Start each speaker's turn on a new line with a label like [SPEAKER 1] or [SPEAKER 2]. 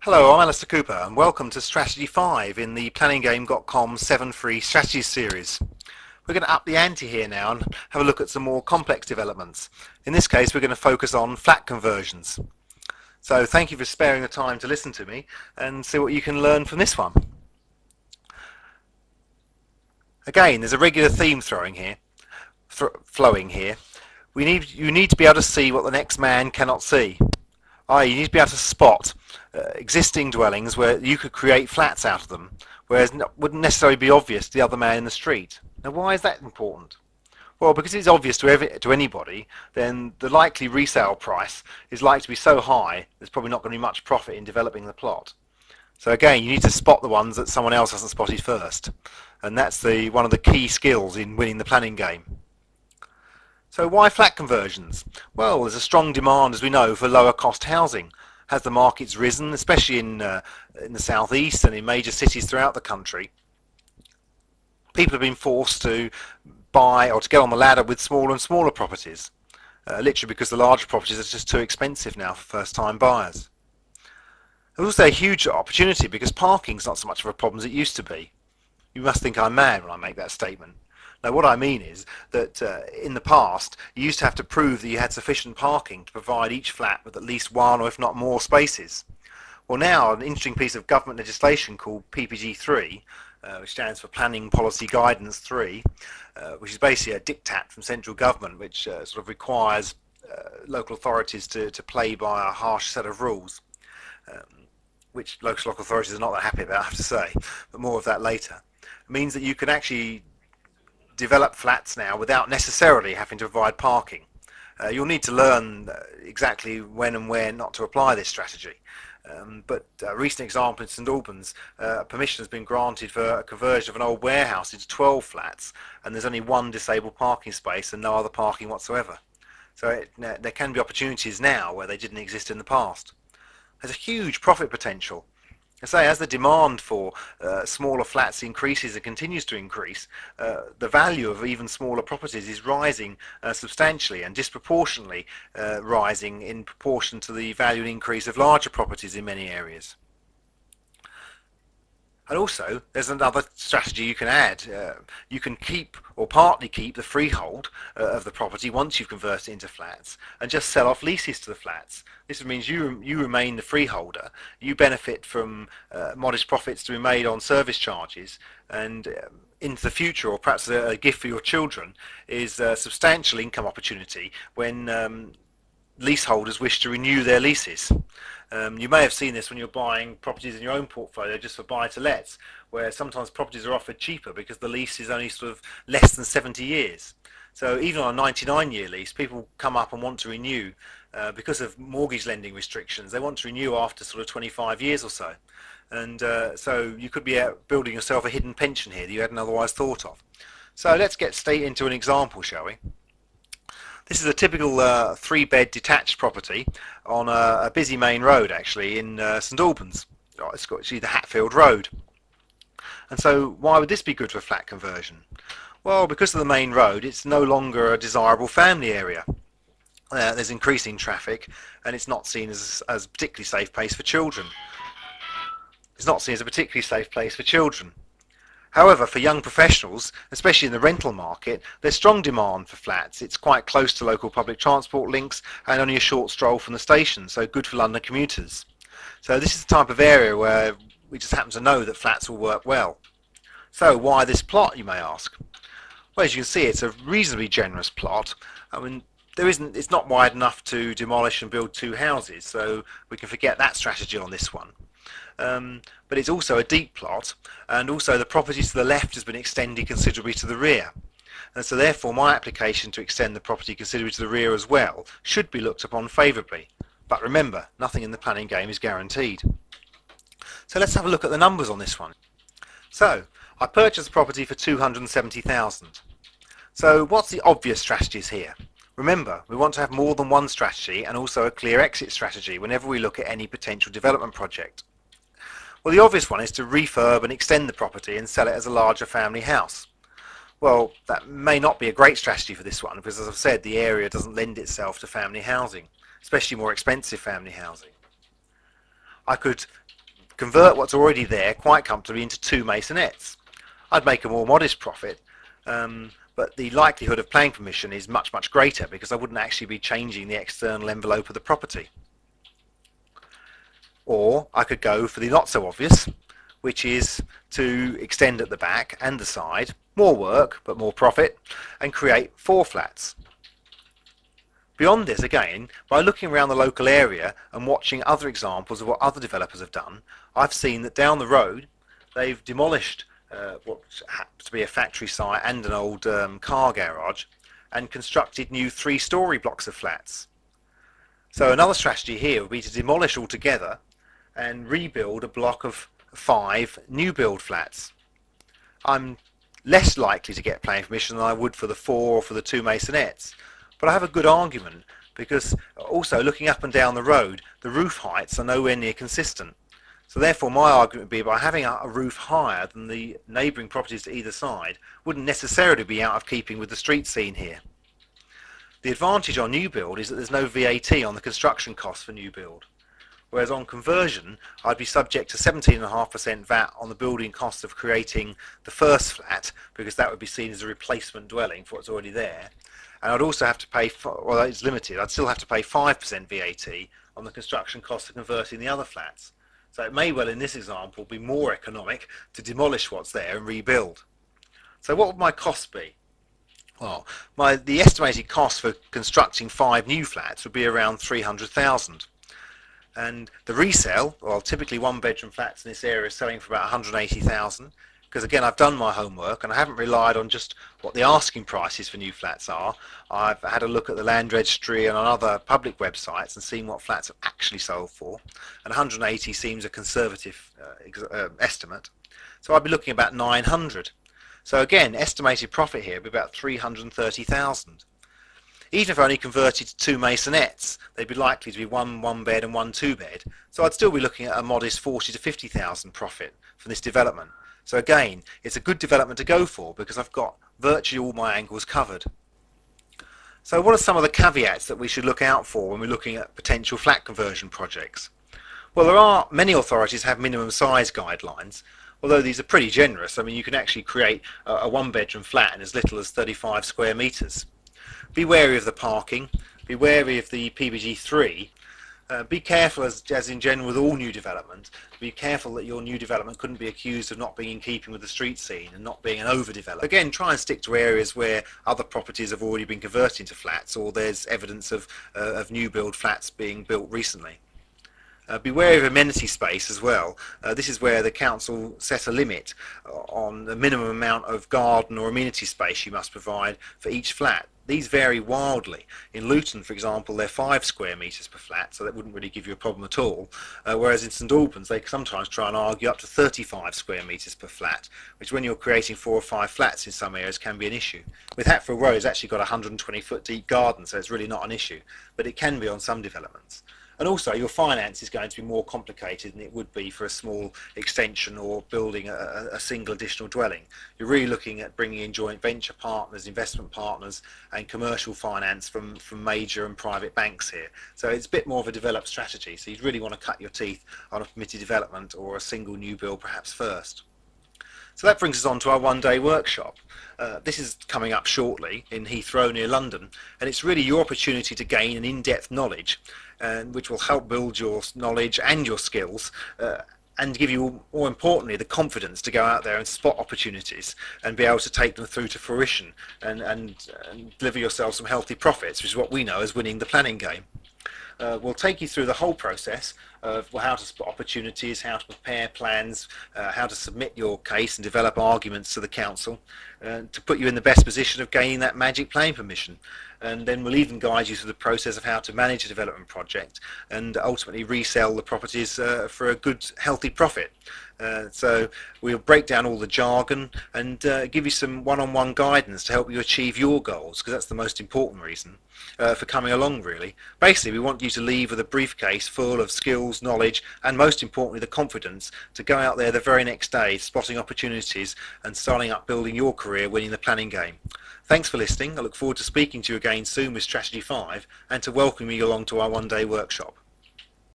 [SPEAKER 1] Hello, I'm Alistair Cooper and welcome to Strategy 5 in the PlanningGame.com 7 free strategies series. We're going to up the ante here now and have a look at some more complex developments. In this case we're going to focus on flat conversions. So thank you for sparing the time to listen to me and see what you can learn from this one. Again, there's a regular theme flowing here. You need to be able to see what the next man cannot see. You need to be able to spot existing dwellings where you could create flats out of them, whereas it wouldn't necessarily be obvious to the other man in the street. Now, why is that important? Well, because it's obvious to anybody, then the likely resale price is likely to be so high there's probably not going to be much profit in developing the plot. So again, you need to spot the ones that someone else hasn't spotted first, and that's one of the key skills in winning the planning game. So why flat conversions? Well, there's a strong demand, as we know, for lower cost housing. Has the markets risen, especially in the southeast and in major cities throughout the country? People have been forced to buy or to get on the ladder with smaller and smaller properties, literally because the larger properties are just too expensive now for first-time buyers. There's also a huge opportunity because parking's not so much of a problem as it used to be. You must think I'm mad when I make that statement. Now, what I mean is that in the past you used to have to prove that you had sufficient parking to provide each flat with at least one or if not more spaces. Well, now an interesting piece of government legislation called PPG 3, which stands for Planning Policy Guidance 3, which is basically a diktat from central government which sort of requires local authorities to play by a harsh set of rules, which local authorities are not that happy about, I have to say, but more of that later. It means that you can actually develop flats now without necessarily having to provide parking. You'll need to learn exactly when and where not to apply this strategy. But a recent example in St Albans, permission has been granted for a conversion of an old warehouse into 12 flats, and there's only one disabled parking space and no other parking whatsoever. So there can be opportunities now where they didn't exist in the past. There's a huge profit potential. I say, as the demand for smaller flats increases and continues to increase, the value of even smaller properties is rising substantially and disproportionately rising in proportion to the value increase of larger properties in many areas. And also, there's another strategy you can add. You can keep or partly keep the freehold of the property once you've converted it into flats and just sell off leases to the flats. This means you remain the freeholder, you benefit from modest profits to be made on service charges, and into the future, or perhaps a gift for your children, is a substantial income opportunity when leaseholders wish to renew their leases. You may have seen this when you're buying properties in your own portfolio just for buy-to-lets, where sometimes properties are offered cheaper because the lease is only sort of less than 70 years. So even on a 99-year lease, people come up and want to renew because of mortgage lending restrictions. They want to renew after sort of 25 years or so. And so you could be building yourself a hidden pension here that you hadn't otherwise thought of. So let's get straight into an example, shall we? This is a typical 3-bed detached property on a busy main road, actually, in St Albans. It's actually the Hatfield Road. And so why would this be good for flat conversion? Well, because of the main road, it's no longer a desirable family area. There's increasing traffic, and it's not seen as a particularly safe place for children. It's not seen as a particularly safe place for children. However, for young professionals, especially in the rental market, there's strong demand for flats. It's quite close to local public transport links and only a short stroll from the station, so good for London commuters. So this is the type of area where we just happen to know that flats will work well. So why this plot, you may ask? Well, as you can see, it's a reasonably generous plot. I mean, it's not wide enough to demolish and build 2 houses, so we can forget that strategy on this one. But it's also a deep plot, and also the property to the left has been extended considerably to the rear, and so therefore my application to extend the property considerably to the rear as well should be looked upon favourably. But remember, nothing in the planning game is guaranteed. So let's have a look at the numbers on this one. So I purchased the property for $270,000. So what's the obvious strategies here? Remember, we want to have more than one strategy and also a clear exit strategy whenever we look at any potential development project. Well, the obvious one is to refurb and extend the property and sell it as a larger family house. Well, that may not be a great strategy for this one because, as I've said, the area doesn't lend itself to family housing, especially more expensive family housing. I could convert what's already there quite comfortably into 2 masonettes. I'd make a more modest profit, but the likelihood of planning permission is much, much greater because I wouldn't actually be changing the external envelope of the property. Or I could go for the not so obvious, which is to extend at the back and the side, more work but more profit, and create 4 flats. Beyond this, again, by looking around the local area and watching other examples of what other developers have done, I've seen that down the road they've demolished what happens to be a factory site and an old car garage and constructed new 3-story blocks of flats. So another strategy here would be to demolish altogether and rebuild a block of 5 new build flats. I'm less likely to get planning permission than I would for the 4 or for the 2 masonettes, but I have a good argument because also looking up and down the road the roof heights are nowhere near consistent. So therefore my argument would be by having a roof higher than the neighbouring properties to either side wouldn't necessarily be out of keeping with the street scene here. The advantage on new build is that there's no VAT on the construction costs for new build, whereas on conversion I'd be subject to 17.5% VAT on the building cost of creating the first flat because that would be seen as a replacement dwelling for what's already there, and I'd also have to pay, well it's limited, I'd still have to pay 5% VAT on the construction cost of converting the other flats. So it may well in this example be more economic to demolish what's there and rebuild. So what would my costs be? Well, the estimated cost for constructing 5 new flats would be around 300,000. And the resale, well typically 1-bedroom flats in this area are selling for about 180,000, because again I've done my homework and I haven't relied on just what the asking prices for new flats are. I've had a look at the land registry and on other public websites and seen what flats have actually sold for, and 180 seems a conservative estimate. So I'd be looking at about 900. So again, estimated profit here would be about 330,000. Even if I only converted to 2 masonettes, they'd be likely to be 1 bed and 1 2-bed. So I'd still be looking at a modest 40 to 50,000 profit from this development. So again, it's a good development to go for because I've got virtually all my angles covered. So what are some of the caveats that we should look out for when we're looking at potential flat conversion projects? Well, there are many authorities have minimum size guidelines, although these are pretty generous. I mean, you can actually create a 1-bedroom flat in as little as 35 square metres. Be wary of the parking, be wary of the PBG3. Be careful, as in general with all new development, be careful that your new development couldn't be accused of not being in keeping with the street scene and not being an overdevelopment. Again, try and stick to areas where other properties have already been converted into flats or there's evidence of new build flats being built recently. Be wary of amenity space as well. This is where the council set a limit on the minimum amount of garden or amenity space you must provide for each flat. These vary wildly. In Luton, for example, they're 5 square metres per flat, so that wouldn't really give you a problem at all. Whereas in St Albans, they sometimes try and argue up to 35 square metres per flat, which when you're creating 4 or 5 flats in some areas can be an issue. With Hatfield Row, it's actually got a 120-foot deep garden, so it's really not an issue, but it can be on some developments. And also your finance is going to be more complicated than it would be for a small extension or building a single additional dwelling. You're really looking at bringing in joint venture partners, investment partners and commercial finance from major and private banks here. So it's a bit more of a developed strategy. So you'd really want to cut your teeth on a permitted development or a single new build perhaps first. So that brings us on to our one-day workshop. This is coming up shortly in Heathrow near London, and it's really your opportunity to gain an in-depth knowledge, which will help build your knowledge and your skills and give you, more importantly, the confidence to go out there and spot opportunities and be able to take them through to fruition and deliver yourself some healthy profits, which is what we know as winning the planning game. We'll take you through the whole process of how to spot opportunities, how to prepare plans, how to submit your case and develop arguments to the council to put you in the best position of gaining that magic planning permission. And then we'll even guide you through the process of how to manage a development project and ultimately resell the properties for a good, healthy profit. So we'll break down all the jargon and give you some one-on-one guidance to help you achieve your goals, because that's the most important reason for coming along, really. Basically, we want you to leave with a briefcase full of skills, knowledge, and most importantly, the confidence to go out there the very next day, spotting opportunities and starting up building your career winning the planning game. Thanks for listening. I look forward to speaking to you again soon with Strategy 5 and to welcoming you along to our one-day workshop.